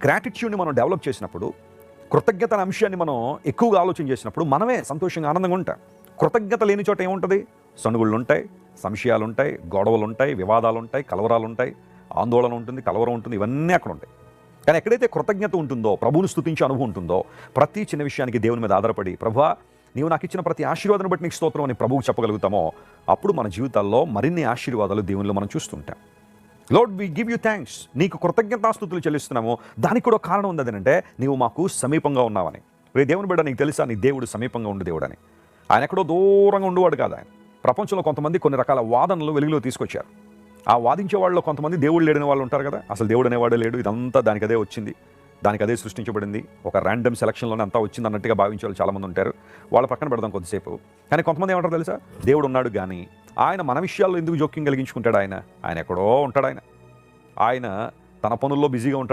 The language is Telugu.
గ్రాటిట్యూడ్ని మనం డెవలప్ చేసినప్పుడు, కృతజ్ఞత అనే అంశాన్ని మనం ఎక్కువగా ఆలోచన చేసినప్పుడు మనమే సంతోషంగా ఆనందంగా ఉంటాం. కృతజ్ఞత లేని చోట ఏముంటుంది? సణుగుళ్ళు ఉంటాయి, సంశయాలు ఉంటాయి, గొడవలు ఉంటాయి, వివాదాలు ఉంటాయి, కలవరాలు ఉంటాయి, ఆందోళన ఉంటుంది, కలవరం ఉంటుంది, ఇవన్నీ అక్కడ ఉంటాయి. కానీ ఎక్కడైతే కృతజ్ఞత ఉంటుందో, ప్రభువుని స్తుతించే అనుభవం ఉంటుందో, ప్రతి చిన్న విషయానికి దేవుని మీద ఆధారపడి, ప్రభువా నీవు నాకు ఇచ్చిన ప్రతి ఆశీర్వాదాన్ని బట్టి నీకు స్తోత్రం అని ప్రభువుకు చెప్పగలుగుతామో, అప్పుడు మన జీవితాల్లో మరిన్ని ఆశీర్వాదాలు దేవునిలో మనం చూస్తుంటాం. Lord we give you thanks, నీకు కృతజ్ఞతాస్తుతులు చెల్లిస్తున్నాము. దానికి కూడా కారణం ఉంది అదేనంటే, నీవు మాకు సమీపంగా ఉన్నావని. రే దేవుని బిడ్డ, నీకు తెలుసా నీ దేవుడు సమీపంగా ఉండే దేవుడు అని? ఆయన ఎక్కడో దూరంగా ఉండేవాడు కాదు. ఆయన ప్రపంచంలో కొంతమంది కొన్ని రకాల వాదనలు వెలుగులో తీసుకొచ్చారు. ఆ వాదించే వాళ్ళలో కొంతమంది దేవుడు లేడని వాళ్ళు ఉంటారు కదా. అసలు దేవుడు అనేవాడే లేడు, ఇదంతా దానికి అదే వచ్చింది, దానికి అదే సృష్టించబడింది, ఒక ర్యాండమ్ సెలక్షన్లోనే అంతా వచ్చింది అన్నట్టుగా భావించే వాళ్ళు చాలామంది ఉంటారు. వాళ్ళ పక్కన పెడదాం కొద్దిసేపు. కానీ కొంతమంది ఏమంటారు తెలుసా? దేవుడు ఉన్నాడు కానీ ఆయన మన విషయాల్లో ఎందుకు జోక్యం కలిగించుకుంటాడు? ఆయన ఎక్కడో ఉంటాడు. ఆయన తన పనుల్లో బిజీగా ఉంటాడు.